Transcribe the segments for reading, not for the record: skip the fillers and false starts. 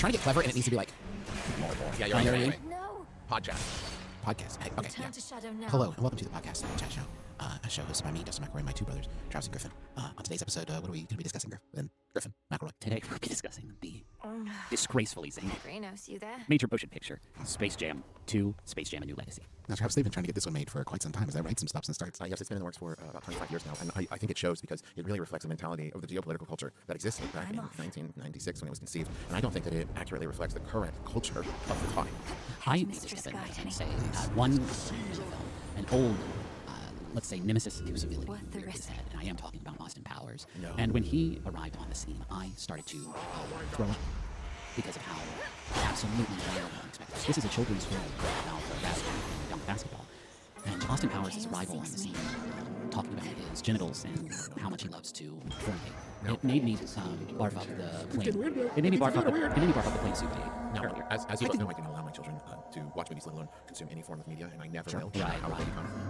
trying to get clever, and it needs to be like... Yeah, you're right. No. Podcast. Hey, okay, Return to shadow now. Hello, and welcome to the podcast chat show. A show hosted by me, Dustin McElroy, and my two brothers, Travis and Griffin. On today's episode, what are we going to be discussing, Griffin McElroy? Today we'll be discussing the disgracefully zany Granos, you there? major motion picture, Space Jam 2, Space Jam: A New Legacy. Now, Travis, they've been trying to get this one made for quite some time. Is that right? Some stops and starts. Yes, it's been in the works for about 25 years now, and I think it shows because it really reflects the mentality of the geopolitical culture that existed back in 1996 when it was conceived, and I don't think that it accurately reflects the current culture of the time. I made this step in and say one film, an old, let's say, nemesis to civility reared his head, and I am talking about Austin Powers. No. And when he arrived on the scene, I started to throw up because of how absolutely wild and unexpected. This is a children's film about young basketball, and Austin Powers is arrival on the scene, talking about his genitals and how much he loves to fornicate. No. It made me barf up the plane. It made me barf up the plane soup Now, earlier. as you both know, I didn't allow my children to watch movies, let alone consume any form of media, and I never will. Right.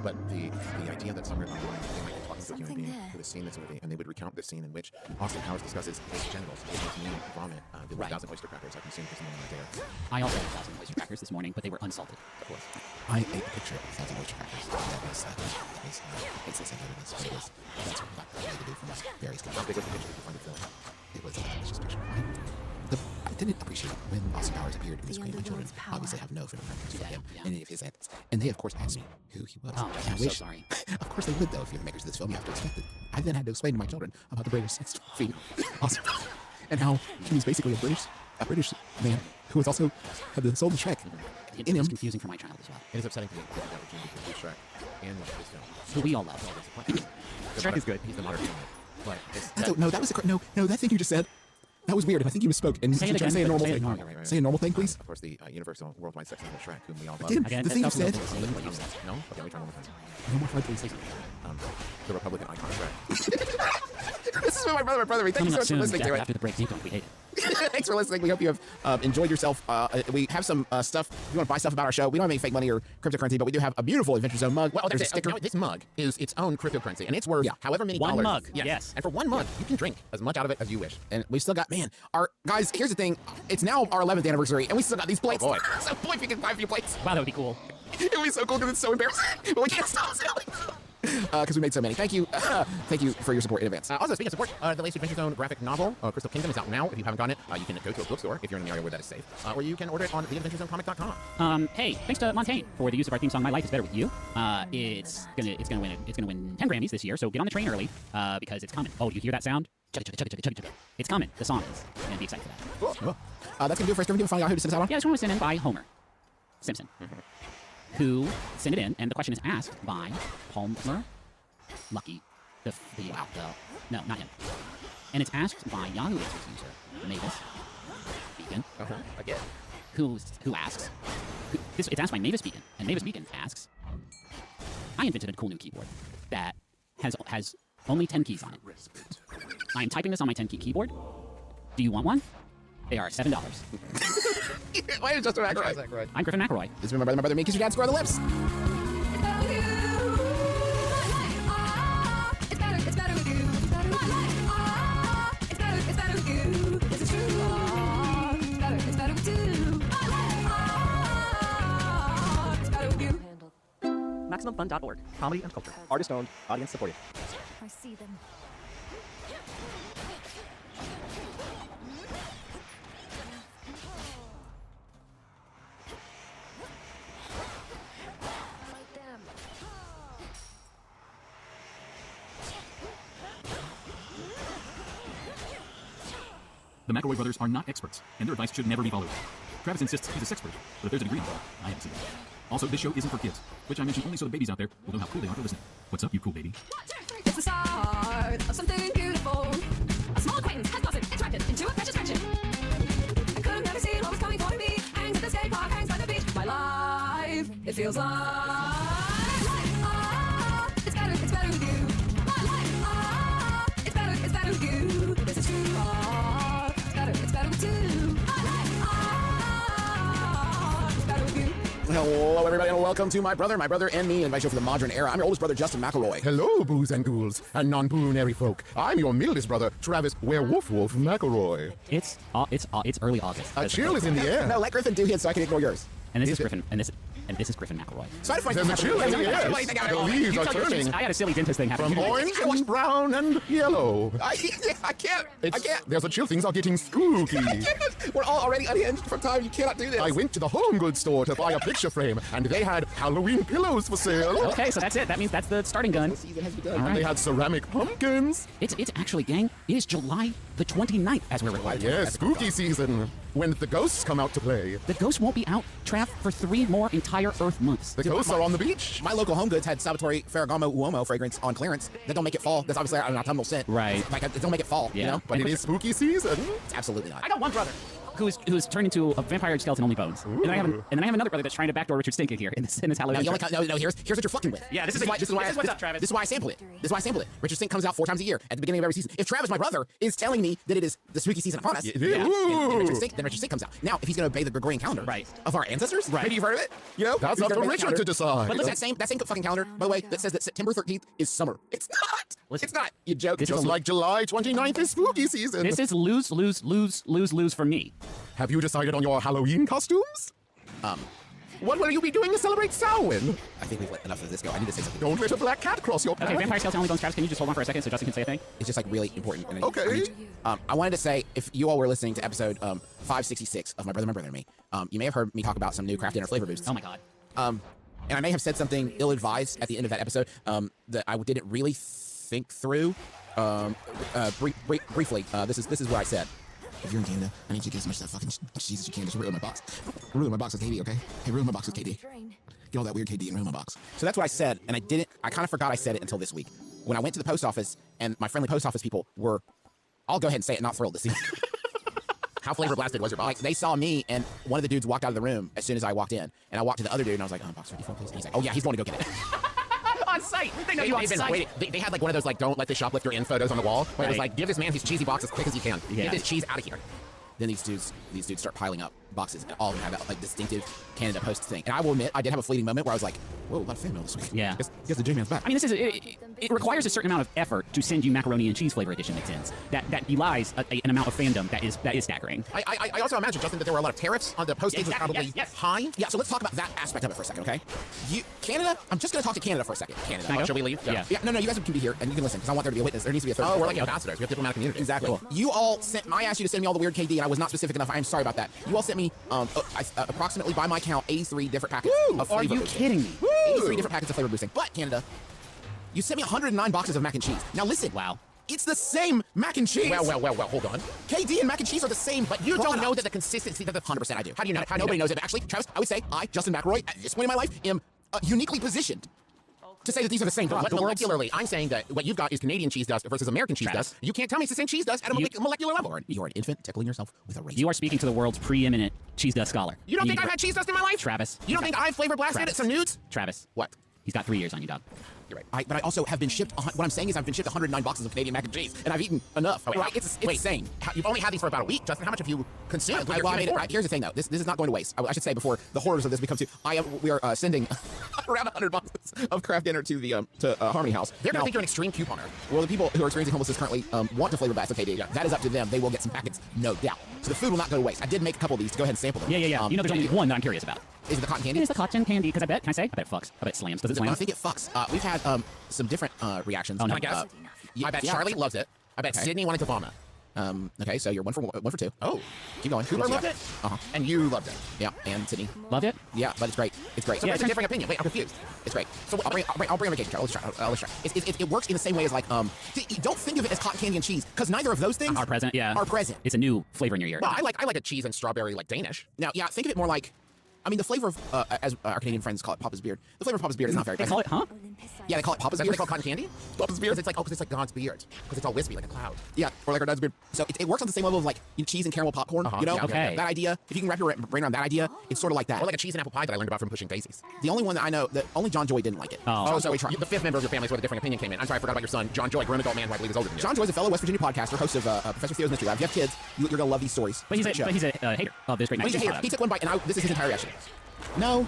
But the idea that somewhere along the line they might be talking to a human Something being there. who has seen this movie, and they would recount this scene in which Austin Powers discusses his genitals, his mean vomit, the 1,000 oyster crackers I consumed this morning right there. I also had 1,000 oyster crackers this morning, but they were unsalted. Of course. I ate a picture of 1,000 oyster crackers. It's the same evidence, but it was... That's what I had to do from various How big was the picture that you find the film? It was a delicious picture. I didn't appreciate when Austin Powers appeared in the screen. My children obviously have no frame of reference for him and any of his antics. And they, of course, asked me who he was. Oh, And I'm so sorry. Of course they would, though. If you're the makers of this film, you have to expect it. I then had to explain to my children about the British sex fiend, Austin, and how he was basically a British man who was also had the soul of Shrek in him. It's confusing for my child as well. It is upsetting to me that that opportunity to do Shrek and watch this film. Who we all love. Shrek is good. He's the modern human. But it's That thing you just said. That was weird. And I think you misspoke. And Say it try to again, say a but normal say it thing. normal. Right. Say a normal thing, please. Of course, the universal worldwide sex symbol Shrek, whom we all love. Again, Again, the thing you that's also said. what you said. No? Okay, we try one more time. No more fun, please. The Republican icon Shrek. This is my brother. Thank you Coming so up much for soon, listening to it. after the break, Nico, we hate it. Thanks for listening. We hope you have enjoyed yourself. We have some stuff. If you want to buy stuff about our show, we don't have any fake money or cryptocurrency, but we do have a beautiful Adventure Zone mug. Well, there's a that's sticker. it. This mug is its own cryptocurrency, and it's worth however many One dollars. mug, yes. And for one mug, you can drink as much out of it as you wish. And we still got, our guys, here's the thing. It's now our 11th anniversary, and we still got these plates. Oh, boy. So, boy, if you can buy a few plates. Wow, that would be cool. It would be so cool because it's so embarrassing. But we can't stop selling because we made so many. Thank you. Thank you for your support in advance. Also, speaking of support, the latest Adventure Zone graphic novel, Crystal Kingdom, is out now. If you haven't gotten it, you can go to a bookstore if you're in an area where that is safe, or you can order it on theadventurezonecomic.com. Hey, thanks to Montaigne for the use of our theme song "My Life Is Better with You." It's gonna win 10 Grammys this year. So get on the train early because it's coming. Oh, do you hear that sound? Chugga, chugga, chugga, chugga, chugga. It's coming. The song is, and be excited for that. Cool. That's gonna do it for us. Can we find out who to send us out on? Yeah, this one was sent in by Homer Simpson, who sent it in, and the question is asked by Palmer Lucky. No, not him. And it's asked by Yahoo Answers user Mavis Beacon, Again. who asks. It's asked by Mavis Beacon, and Mavis Beacon asks, "I invented a cool new keyboard that has only 10 keys on it. I am typing this on my 10-key keyboard. Do you want one? They are $7. My name is Justin McElroy. I'm Griffin McElroy. This is my brother. Me, kiss your dad, square the lips. MaximumFun.org. Comedy and culture. Artist owned. Audience supported. I see them. Fight them. The McElroy brothers are not experts, and their advice should never be followed. Travis insists he's a sexpert, but if there's a degree involved, I haven't seen it. Also, this show isn't for kids, which I mention only so the babies out there will know how cool they are for listening. What's up, you cool baby? It's the start of something beautiful. A small acquaintance has blossomed, attracted into a precious friendship. I could have never seen what was coming for me. Hangs at the skate park, hangs by the beach. My life, it feels like it's better with you. My life, it's better with you. This is true. It's better with you. My life, it's better with you. Hello, everybody, and welcome to My Brother and Me, invite you for the modern era. I'm your oldest brother, Justin McElroy. Hello, boos and ghouls, and non-boonary folk. I'm your mildest brother, Travis Werewolf Wolf McElroy. It's early August. A chill is in the air. No, let Griffin do his so I can ignore yours. And this is Griffin, and this is Griffin McElroy. So I had to find There's a chill in the air. The leaves are turning I had a silly dentist thing happen. from orange and brown and yellow. I can't. There's a chill. Things are getting spooky. We're all already unhinged from time. You cannot do this. I went to the home goods store to buy a picture frame, and they had Halloween pillows for sale. Okay, so that's it. That means that's the starting gun. Season has begun. All And right. they had ceramic pumpkins. It's actually, gang, it is July the 29th as we're recording. Yes, spooky season, when the ghosts come out to play. The ghost won't be out, Trav, for 3 more entire Earth months. The ghosts are on the beach. My local Home Goods had Salvatore Ferragamo Uomo fragrance on clearance. That don't make it fall. That's obviously an autumnal scent. Right. Like, it don't make it fall, you Yeah. know? But it is spooky season. It's absolutely not. I got one brother who's turned into a vampire skeleton only bones. And then I have another brother that's trying to backdoor Richard Stinking here in this Halloween. No, shirt. here's what you're fucking with. Yeah, this is what's up, Travis. This is why I sample it. This is why I sample it. Richard Stink comes out 4 times a year at the beginning of every season. If Travis, my brother, is telling me that it is the spooky season upon us, Yeah. then Richard Stink comes out. Now, if he's going to obey the Gregorian calendar Right. of our ancestors, Right. maybe you've heard of it. You know, That's he's up gonna to obey the Richard calendar. to decide. But look, that same fucking calendar, by the way, that says that September 13th is summer. It's not. Listen, It's not. You joke. this is Just like July 29th is spooky season. This is lose for me. Have you decided on your Halloween costumes? What will you be doing to celebrate Samhain? I think we've let enough of this go. I need to say something. Don't let a black cat cross your path. Okay, vampire skeleton only bones, Travis, can you just hold on for a second so Justin can say a thing? It's just like really important. And Okay. I wanted to say, if you all were listening to episode 566 of My Brother and Me, you may have heard me talk about some new craft dinner flavor boosts. Oh my god. And I may have said something ill-advised at the end of that episode that I didn't really think through. Briefly, this is what I said. If you're in Canada, I need you to get as much of that fucking cheese as you can. Just ruin my box. Ruin my box with KD, okay? Hey, ruin my box with KD. Drain. Get all that weird KD and ruin my box. So that's what I said, and I kind of forgot I said it until this week. When I went to the post office, and my friendly post office people were, I'll go ahead and say it, not thrilled to see. How flavor blasted was your box? Like, they saw me, and one of the dudes walked out of the room as soon as I walked in. And I walked to the other dude, and I was like, box 54, please. And he's like, oh yeah, he's going to go get it. On site! They know you on site! They had like one of those like don't let the shoplifter in photos on the wall where it was Right. like give this man his cheesy box as quick as you can. Yeah. Get this cheese out of here. Then these dudes start piling up boxes, and all of them have that like distinctive Canada Post thing. And I will admit, I did have a fleeting moment where I was like, whoa, a lot of fan mail this week. Yeah. Guess the J-Man's back. I mean, it requires a certain amount of effort to send you macaroni and cheese flavor edition mix-ins. That belies an amount of fandom that is staggering. I also imagine, Justin, that there were a lot of tariffs on the postage was Exactly, probably yes. high. Yeah, so let's talk about that aspect of it for a second, okay? Canada, I'm just going to talk to Canada for a second. Canada. Can I go? Should we leave? Yeah. No, you guys can be here, and you can listen, because I want there to be a witness. There needs to be a third. Oh, we're like party. ambassadors. We have diplomatic immunity. Exactly. You all sent. I asked you to send me all the weird KD, and I was not specific enough. I am sorry about that. You all sent me approximately, by my count, 83 different packets of flavor Are you boosting. kidding me? 83 different packets of flavor boosting. But Canada, you sent me 109 boxes of mac and cheese. Now listen. Wow. It's the same mac and cheese. Well, hold on. KD and mac and cheese are the same, But you don't product. know that the consistency that the 100% I do. How do you know? Nobody knows it. But actually, Travis, I would say I, Justin McElroy, at this point in my life, am uniquely positioned to say that these are the same product. Molecularly, I'm saying that what you've got is Canadian cheese dust versus American cheese Travis. dust. You can't tell me it's the same cheese dust at a molecular level. You're an infant tickling yourself with a razor. You are speaking to the world's preeminent cheese dust scholar. You don't need think to- I've had cheese dust in my life? Travis. You don't think I've flavor blasted Travis. some nudes? Travis. What? He's got 3 years on you, dog. You're right. But I also have been shipped. What I'm saying is I've been shipped 109 boxes of Canadian mac and cheese, and I've eaten enough. Wait, Right? It's insane. You've only had these for about a week, Justin. How much have you consumed? Well, I made it, right. Here's the thing, though. This is not going to waste. I should say before the horrors of this become too. We are sending around 100 boxes of craft dinner to the Harmony House. They're Now, going to think you're an extreme couponer. well, the people who are experiencing homelessness currently want to flavor blast with KD. That is up to them. They will get some packets, no doubt. So the food will not go to waste. I did make a couple of these to go ahead and sample them. Yeah. You know, there's only one that I'm curious about. Is it the cotton candy? It is the cotton candy, because I bet it fucks. I bet it slams. Does it I slam? think it fucks. We've had some different reactions. Oh, no. Can I guess? Yeah, I bet yeah. Charlie loves it. I bet Okay. Sydney wanted to vomit. Okay, so you're one for two. Oh. Keep going. Cooper loved it? Uh-huh. And you loved it. Yeah, and Sydney. Loved it? Yeah, but it's great. It's great. So Yeah, that's a different opinion. Wait, I'm confused. it's great. So I'll bring them a cake. Let's try. It works in the same way as like see, don't think of it as cotton candy and cheese because neither of those things Are present, yeah. are present. It's a new flavor in your ear. Well, I like a cheese and strawberry like Danish. Now, yeah, think of it more like. I mean, the flavor of, as our Canadian friends call it, Papa's beard. The flavor of Papa's beard is not very They present. call it, huh? Yeah, they call it Papa's That's beard. what they call cotton candy? Papa's beard. Because it's like, because it's like God's beard. Because it's all wispy like a cloud. Yeah, or like our dad's beard. So it works on the same level of like cheese and caramel popcorn. You know, Yeah, okay. That idea. If you can wrap your brain around that idea, it's sort of like that. Or like a cheese and apple pie that I learned about from Pushing Daisies. The only one that I know that only John Joy didn't like it. Oh. So we tried. the fifth member of your family is where the differing opinion came in. I'm sorry, I forgot about your son, John Joy, grown adult man who I believe is older than you. John Joy's a fellow West Virginia podcaster, host of Professor Theo's Mystery Lab. If you have kids, you're gonna love these stories. But he's It's a great show. a hater of this great He's a night. hater. He took one bite, and this is his entire reaction. No.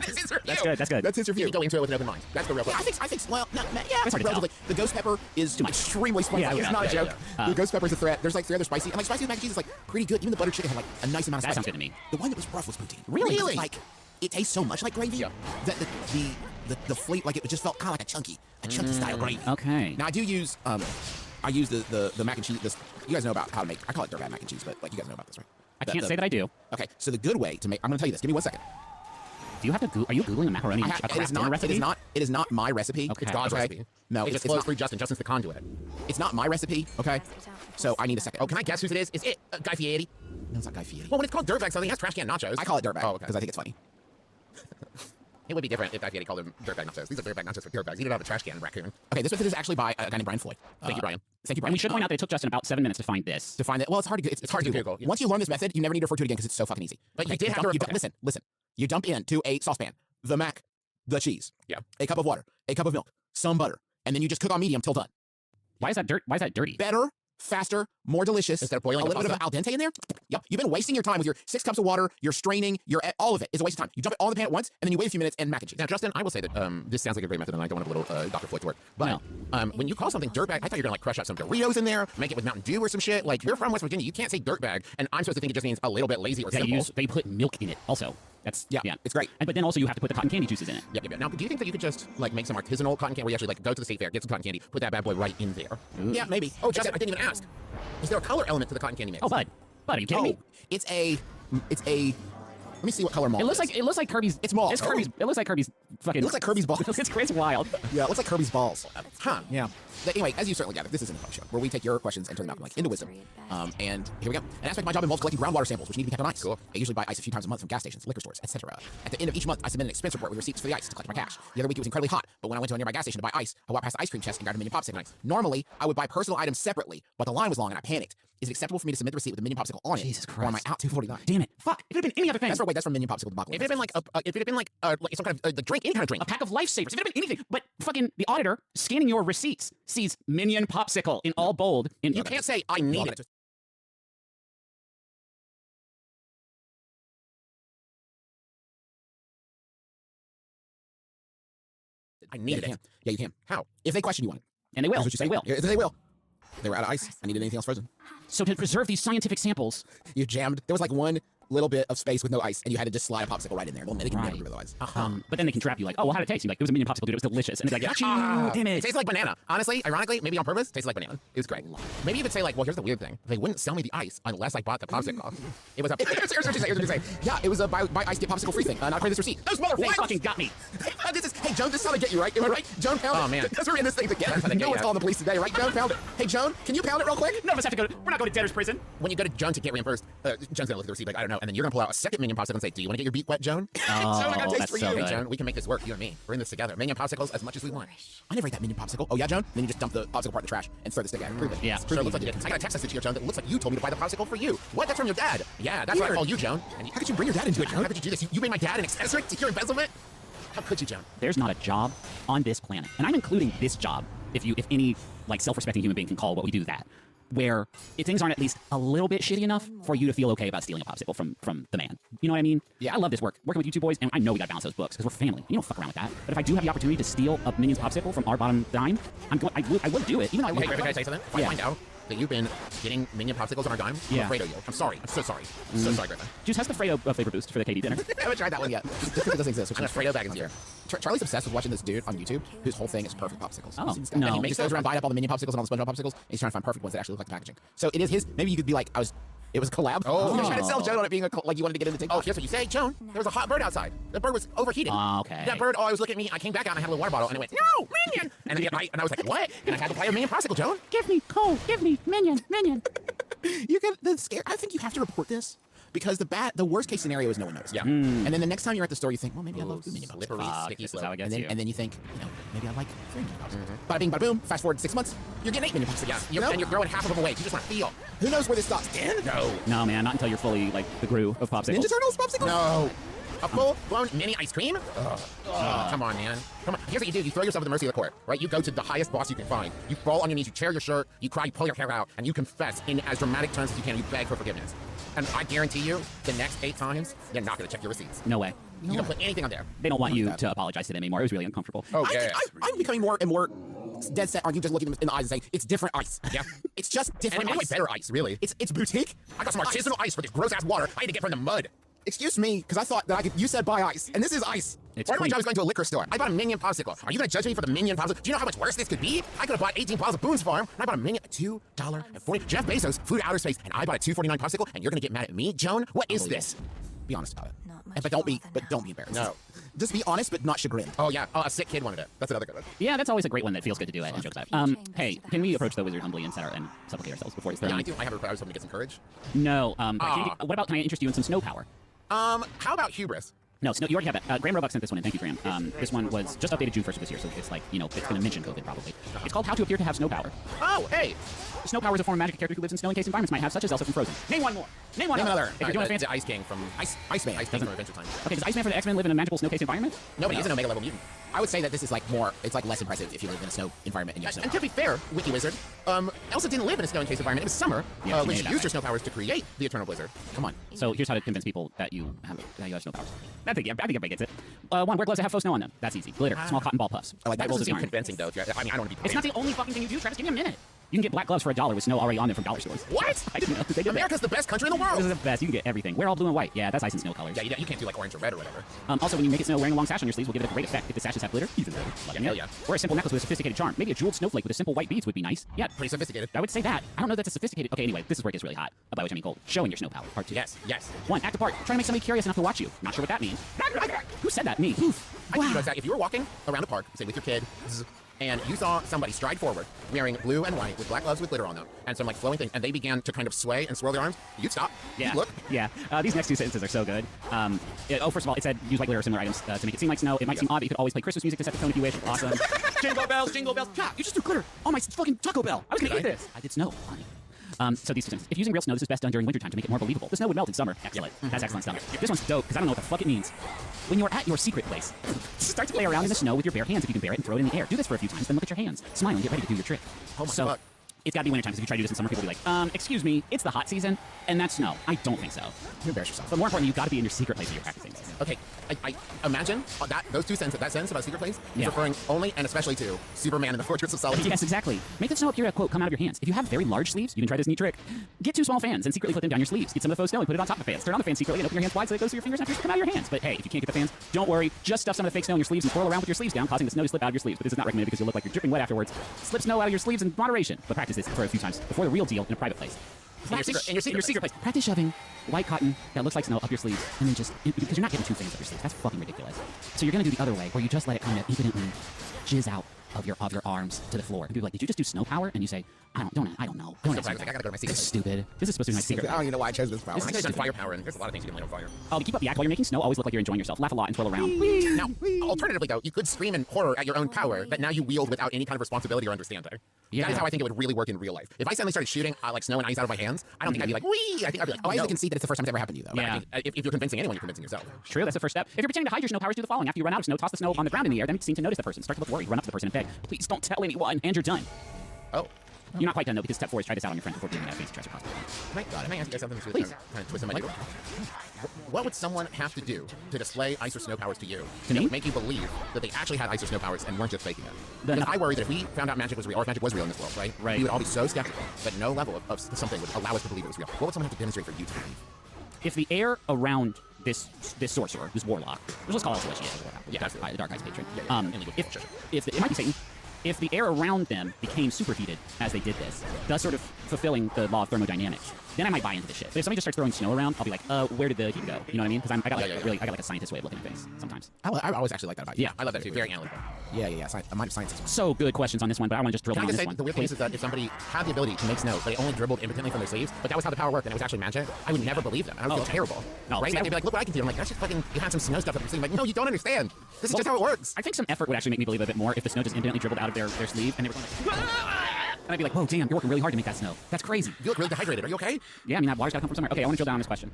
That's his review. That's good. That's good. That's his You review. can go into it with an open mind. That's the real Yeah, question. I think, well, no, yeah, It's hard to relatively. The ghost pepper is extremely spicy. Yeah, It's yeah, not a yeah, joke. yeah. The ghost pepper is a threat. There's like 3 other spicy, and like spicy with mac and cheese is like pretty good. Even the butter chicken had like a nice amount of That spice. sounds good to me. The one that was rough was poutine. Really? Like, it tastes so much like gravy Yeah. that the flavor, like it just felt kind of like a chunky style gravy. Okay. Now I do use I use the mac and cheese. This, you guys know about how to make. I call it dirtbag mac and cheese, but like you guys know about this, right? I can't say that I do. Okay, so the good way to make. I'm gonna tell you this. Give me 1 second. Do you have to are you Googling a macaroni and a It craft is dinner not. recipe? It is not my recipe. Okay. It's God's Okay. recipe. No, it it's just flows not. through Justin. Justin's the conduit. It's not my recipe. Okay, so I need a second. Oh, can I guess whose it is? Is it Guy Fieri? No, it's not Guy Fieri. Well, when it's called dirtbag something, it has trash can nachos. I call it dirtbag Oh, because I think it's funny. It would be different if Guy Fieri called them dirtbag nachos. These are dirtbag nachos for dirtbags. You don't have a trash can raccoon. Okay, this method is actually by a guy named Brian Floyd. Thank you, Brian. Thank you, Brian. And we should point out that it took Justin about 7 minutes to find this. to find that. Well, it's hard to it's hard to Google. Yeah. Once you learn this method, you never need to refer to it again because it's so fucking easy. But you did have dump, to you okay. listen. You dump into a saucepan the mac, the cheese, Yeah. a cup of water, a cup of milk, some butter, and then you just cook on medium till done. Why is that dirt? Why is that dirty? Better, faster, more delicious. Instead of boiling a the little bit of al dente in there. Yep. You've been wasting your time with your 6 cups of water, your straining, your all of it is a waste of time. You dump it all in the pan at once, and then you wait a few minutes and mac and cheese. Now, Justin, I will say that this sounds like a great method, and I don't want to belittle Dr. Floyd to work. But when you call something dirtbag, I thought you were gonna like crush up some Doritos in there, make it with Mountain Dew or some shit. Like you're from West Virginia, you can't say dirtbag, and I'm supposed to think it just means a little bit lazy or simple. They put milk in it also. That's Yeah, it's great. And but then also you have to put the cotton candy juices in it. Yeah. Now, do you think that you could just like make some artisanal cotton candy where you actually like go to the state fair, get some cotton candy, put that bad boy right in there? Yeah, maybe. Oh, Justin, I didn't even ask. Is there a color element to the cotton candy mix? Oh, bud, are you kidding me? It's a. Let me see what color malt. It looks like Kirby's. It's malt. It's Kirby's. It looks like Kirby's fucking. It looks like Kirby's balls. it's wild. Yeah, it looks like Kirby's balls. Huh. Yeah. But anyway, as you certainly gathered, this isn't a fun show where we take your questions and turn them out like into wisdom. And here we go. An aspect of my job involves collecting groundwater samples, which need to be kept on ice. Cool. I usually buy ice a few times a month from gas stations, liquor stores, etc. At the end of each month, I submit an expense report with receipts for the ice to collect my cash. The other week it was incredibly hot, but when I went to a nearby gas station to buy ice, I walked past the ice cream chest and grabbed a Minion Popsicle. Normally, I would buy personal items separately, but the line was long and I panicked. Is it acceptable for me to submit the receipt with the Minion Popsicle on it? Jesus Or am I Christ. out $2.49? Damn it! Fuck! If it had been any other thing. That's from Minion Popsicle debacle. If it had been like like some kind of like drink, any kind of drink. a pack of lifesavers. If it had been anything, but fucking the auditor scanning your receipts sees Minion Popsicle in all bold. In You can't say I need it. I needed it. Yeah, you can. How? If they question you on it. and they will. That's what you say. They will. Yeah, they will. They were out of ice. I needed anything else frozen. So to preserve these scientific samples, You jammed. There was like one little bit of space with no ice, and you had to just slide a popsicle right in there. Well, it can Right. never do otherwise. but then they can trap you like, oh, well, how did it taste? You're like, it was a Minion Popsicle, dude. It was delicious. And it's like, got you. Damn It it. tastes like banana. Honestly, ironically, maybe on purpose, tastes like banana. It was great. Maybe you could say like, well, here's the weird thing. They wouldn't sell me the ice unless I bought the popsicle. It was a. Here's what you say. Yeah, it was a buy ice get popsicle free thing. Not pay this receipt. Those They motherfuckers. fucking got me. Hey, Joan, this is how they get you, right? Am I right? Joan found it. Oh, man. Because we're in this thing together. That's how they No get one's you. calling the police today, right? Joan found it. Hey, Joan, can you pound it real quick? None of us have to go. We're not going to debtor's prison. When you go to Joan to get reimbursed, Joan's gonna look at the receipt like, I don't know, and then you're gonna pull out a second Minion Popsicle and say, do you want to get your beak wet, Joan? Joan, I got a taste that's for so you. Hey, good. Joan, we can make this work, you and me. We're in this together. Minion Popsicles as much as we want. I never ate that Minion popsicle. Oh, yeah, Joan? Then you just dump the popsicle part in the trash and throw the stick at it. Prove it. Yeah. Prove Sure, it it looks like you you did. did. I got a text message here, Joan, that looks like you told me to buy the popsicle for you. What? That's from your dad. Yeah, that's what I Weird. call you, Joan. And How could you bring your dad into it, how Joan? could you do this? You made my dad an accessory to your embezzlement? How could you, Joan? There's not a job on this planet, and I'm including this job, if any like self-respecting human being can call what we do that, where if things aren't at least a little bit shitty enough for you to feel okay about stealing a popsicle from the man. You know what I mean? Yeah. I love this work. Working with you two boys, and I know we gotta balance those books because we're family. You don't fuck around with that. But if I do have the opportunity to steal a Minion's popsicle from our bottom dime, I would do it. Even though I Hey, would. Griffin, can I say something? If I Yeah. find out that you've been getting Minion Popsicles on our dime, I'm Yeah. afraid of you. I'm sorry. I'm so sorry. I'm so sorry, Griffin. Juice has the Fredo flavor boost for the KD dinner. I haven't tried that one yet. Just because it doesn't exist. I'm a Fredo bag in here. Charlie's obsessed with watching this dude on YouTube whose whole thing is perfect popsicles. Oh, You've seen this guy? no. And he makes goes around buying up all the Minion popsicles and all the SpongeBob popsicles, and he's trying to find perfect ones that actually look like the packaging. So it is his. Maybe you could be like, it was a collab. Oh. You're trying to sell Joan on it being like you wanted to get into TikTok. Oh, here's what you say, Joan. There was a hot bird outside. The bird was overheated. Okay. That bird always looked at me. I came back out and I had a little water bottle and it went, no, Minion! And then I was like, what? And I had to buy a Minion Popsicle, Joan. Give me coal. Give me Minion. You get the scare. I think you have to report this because the worst case scenario is no one knows. Yeah. And then the next time you're at the store, you think, well, maybe I love the Minion popsicles. Slippery, sticky this is slope. how it gets And then, you. and then you think, maybe I like 3 Minion popsicles. Bada bing, bada boom. Fast forward 6 months, you're getting 8 Minion popsicles. Yeah, You know? and you're throwing half of them away. You just want to feel. Who knows where this stops? 10? No. No, man, not until you're fully like the Gru of popsicles. Ninja Turtles popsicles? No. A full-blown mini ice cream? Come on, man. Come on. Here's what you do. You throw yourself at the mercy of the court, right? You go to the highest boss you can find. You fall on your knees. You tear your shirt. You cry. You pull your hair out. And you confess in as dramatic terms as you can. You beg for forgiveness. And I guarantee you, the next 8 times, they're not gonna check your receipts. No way. You don't put anything on there. They don't want you to apologize to them anymore. It was really uncomfortable. Oh, I yeah. think I'm becoming more and more dead set on you just looking them in the eyes and saying, it's different ice. Yeah. It's just different And way ice. better ice, really. It's boutique. I got some artisanal ice for this gross-ass water I had to get from the mud. Excuse me, because I thought that you said buy ice, and this is ice. It's Part of my clean. job is going to a liquor store. I bought a Minion popsicle. Are you going to judge me for the Minion popsicle? Do you know how much worse this could be? I could have bought 18 bottles of Boone's Farm, and I bought a Minion at $2.40. Jeff Bezos flew to outer space, and I bought a $2.49 popsicle, and you're going to get mad at me, Joan? What is this? Be honest about it. Not much But don't be farther now. embarrassed. No. Just be honest, but not chagrined. Oh, yeah. Oh, a sick kid wanted it. That's another good one. Yeah, that's always a great one that feels good to do it and jokes about. Hey, can we approach the wizard humbly and and supplicate ourselves before he's Yeah, thrown? I do. I have a request. I was hoping to get some courage. No. What about can I interest you in some snow power? How about hubris? No, you already have that. Graham Roebuck sent this one in. Thank you, Graham. This one was just updated June 1st of this year, so it's like, it's going to mention COVID probably. It's called How to Appear to Have Snow Power. Oh, hey. Snow power is a form of magic a character who lives in snow-encased environments might have, such as Elsa from Frozen. Name one more. Name one Name other. another. If you're doing a fancy... the Ice King from Iceman. Ice King from Adventure Time. Okay, does Iceman for the X-Men live in a magical snow-cased environment? No, but he's an Omega level mutant. I would say that this is like more, it's like less impressive if you live in a snow environment and you have snow. And to be fair, Wiki Wizard, Elsa didn't live in a snow-encased environment. It was summer Yeah, she when made she it that used way. her snow powers to create the Eternal Blizzard. Come on. So here's how to convince people that you have snow powers. I think everybody gets it. One, wear gloves that have faux snow on them. That's easy. Glitter, small cotton ball puffs. I like That that. doesn't rolls seem of yarn. convincing, though. I mean, I don't want to be. It's not the only fucking thing you do, Travis. Give me a minute. You can get black gloves for $1 with snow already on them from dollar stores. What? I didn't know. They did America's the best country in the that. This is world. the best. You can get everything. Wear all blue and white. Yeah, that's ice and snow colors. Yeah, you can't do like orange or red or whatever. Also, when you make it snow, wearing a long sash on your sleeves will give it a great effect. If the sashes have glitter, even better. Yeah, hell yeah. Or a simple necklace with a sophisticated charm. Maybe a jeweled snowflake with a simple white beads would be nice. Yeah, Pretty sophisticated. I would say that. I don't know that that's sophisticated. Okay, anyway, this is where it gets really hot. By which I mean cold. Showing your snow power. Part 2. Yes, yes. 1. Act a part. Try to make somebody curious enough to watch you. Not sure what that means. Who said that? Me. I think you know that if you were walking around a park, say with your kid, and you saw somebody stride forward wearing blue and white with black gloves with glitter on them and some like flowing things, and they began to kind of sway and swirl their arms, you'd stop. Yeah. You'd look. Yeah. These next 2 sentences are so good. First of all, it said use white glitter or similar items to make it seem like snow. It might seem odd, but you could always play Christmas music to set the tone if you wish. Awesome. Jingle bells, jingle bells. God, you just threw glitter on my fucking Taco Bell. I was gonna eat this. I did snow. Funny. So these 2 sentences. If using real snow, this is best done during wintertime to make it more believable. The snow would melt in summer. Excellent. That's excellent stuff. This one's dope because I don't know what the fuck it means. When you're at your secret place, start to play around in the snow with your bare hands if you can bear it and throw it in the air. Do this for a few times, then look at your hands. Smile and get ready to do your trick. Oh my so, fuck. It's gotta be wintertime because if you try to do this in summer, people will be like, excuse me, it's the hot season, and that's snow. I don't think so. You embarrass yourself. But more importantly, you've got to be in your secret place where you're practicing. Okay, I imagine those 2 sentences, that sentence about secret place is Yeah. referring only and especially to Superman and the Fortress of Solitude. Yes, exactly. Make the snow appear to, quote, come out of your hands. If you have very large sleeves, you can try this neat trick. Get 2 small fans and secretly put them down your sleeves. Get some of the faux snow and put it on top of the fans. Turn on the fan secretly and open your hands wide so it goes through your fingers and appears to come out of your hands. But hey, if you can't get the fans, don't worry. Just stuff some of the fake snow in your sleeves and twirl around with your sleeves down, causing the snow to slip out of your sleeves. But this is not recommended because you'll look like you're dripping wet afterwards. Slip snow out of your sleeves in moderation. But practice this for a few times before the real deal in a private place. In your secret place. Practice shoving white cotton that looks like snow up your sleeves, and then just because you're not getting 2 fingers up your sleeves. That's fucking ridiculous. So you're gonna do the other way, where you just let it kind of impotently jizz out of your arms to the floor. And people are like, did you just do snow power? And you say, I don't know. Don't answer I gotta go to my secret That's place. stupid. This is supposed to be my secret. I don't even know why I chose this power. This is just firepower, and there's a lot of things you can light on fire. Oh, keep up the act while you're making snow. Always look like you're enjoying yourself. Laugh a lot and twirl around. Now, alternatively, though, you could scream in horror at your own power that now you wield without any kind of responsibility or understanding. Yeah. That is how I think it would really work in real life. If I suddenly started shooting like snow and ice out of my hands, I don't think I'd be like, wee! I think I'd be like, Oh, oh, I no. can see that it's the first time it's ever happened to you, though. Yeah. I think if you're convincing anyone, you're convincing yourself. True, that's the first step. If you're pretending to hide your snow powers, do the following. After you run out of snow, toss the snow on the ground in the air, then seem to notice the person. Start to look worried. Run up to the person and beg, please don't tell anyone, and you're done. Oh. You're not quite done, though, because step 4 is try this out on your friends before doing that fancy treasure possible. Can I ask you guys something that's Please. kind of twist in my deal? What would someone have to do to display ice or snow powers to you To me? that would make you believe that they actually had ice or snow powers and weren't just faking it? Then- Because I worry that if we found out magic was real, or if magic was real in this world, right? Right. We would all be so skeptical that no level of something would allow us to believe it was real. What would someone have to demonstrate for you to believe? If the air around this sorcerer, this warlock, let's call it Celestia, Yeah, the Dark Eyes patron. and legal If bullshit. it might be Satan. If the air around them became superheated as they did this, thus sort of fulfilling the law of thermodynamics, then I might buy into this shit. But if somebody just starts throwing snow around, I'll be like, where did the heat go? You know what I mean? Because I got like a scientist way of looking at things sometimes. I always actually like that about you. Yeah, I love that too. Very analytical. Yeah. I might have science as well. So good questions on this one, but I want to just drill Can I down on just this say one. the weird thing Please. is that if somebody had the ability to make snow, but they only dribbled impotently from their sleeves, but that was how the power worked and it was actually magic, I would never believe them. And I would feel okay. terrible. No, right? see, Like, they'd be like, look what I can do. I'm like, that's just fucking, you had some snow stuff up your sleeve. Like, no, you don't understand. This is just how it works. I think some effort would actually make me believe a bit more if the snow just independently dribbled out of their sleeve and they were going like, and I'd be like, whoa, damn, you're working really hard to make that snow. That's crazy. You look really dehydrated. Are you okay? Yeah, I mean, that water's got to come from somewhere. Okay, I want to drill down on this question.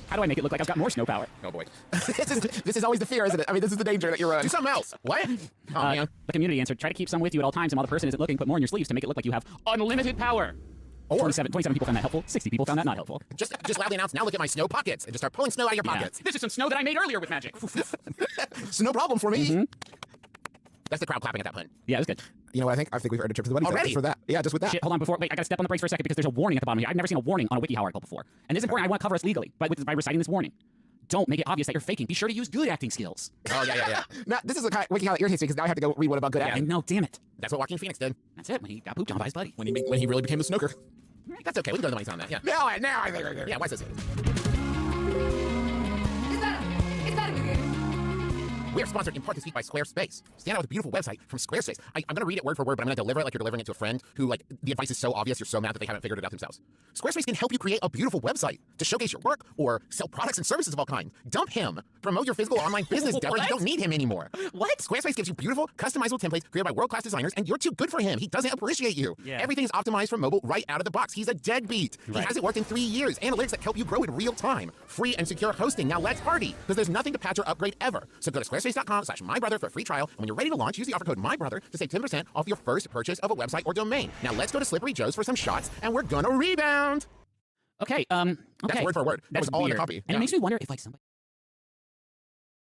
How do I make it look like I've got more snow power? Oh boy. This is always the fear, isn't it? I mean, this is the danger that you're Do something else. What? Oh, man. The community answered, try to keep some with you at all times and while the person isn't looking, put more in your sleeves to make it look like you have unlimited power. Or 27 people found that helpful. 60 people found that not helpful. just loudly announce, now look at my snow pockets, and just start pulling snow out of your pockets. This is some snow that I made earlier with magic. It's no problem for me. That's the crowd clapping at that pun. Yeah, it was good. You know what I think? I think we've earned a trip to the wedding Already? just for that. Yeah, just with that. Shit, hold on. Wait, I gotta step on the brakes for a second because there's a warning at the bottom here. I've never seen a warning on a WikiHow article before. And this is important. I want to cover us legally by reciting this warning. Don't make it obvious that you're faking. Be sure to use good acting skills. Oh, yeah. Now, this is a kind of WikiHow that irritates me because now I have to go read one about good I acting. know, damn it. That's what Joaquin Phoenix did That's it. When he got pooped on by his buddy. when he really became a snooker. That's okay. We can go to the money's on that. Yeah. Now I think Yeah, why is this? Is that a good game? We are sponsored in part this week by Squarespace. Stand out with a beautiful website from Squarespace. I'm going to read it word for word, but I'm going to deliver it like you're delivering it to a friend who, like, the advice is so obvious, you're so mad that they haven't figured it out themselves. Squarespace can help you create a beautiful website to showcase your work or sell products and services of all kinds. Dump him. Promote your physical online business, Deborah. You don't need him anymore. What? Squarespace gives you beautiful, customizable templates created by world-class designers, and you're too good for him. He doesn't appreciate you. Yeah. Everything's optimized for mobile right out of the box. He's a deadbeat. He hasn't worked in 3 years. Analytics that help you grow in real time. Free and secure hosting. Now let's party, because there's nothing to patch or upgrade ever. So go to squarespace.com/mybrother for a free trial, and when you're ready to launch, use the offer code MYBROTHER to save 10% off your first purchase of a website or domain. Now let's go to Slippery Joe's for some shots, and we're gonna rebound. Okay, That's word for word. That was all in the weird. copy. And Yeah. it makes me wonder if, like, somebody...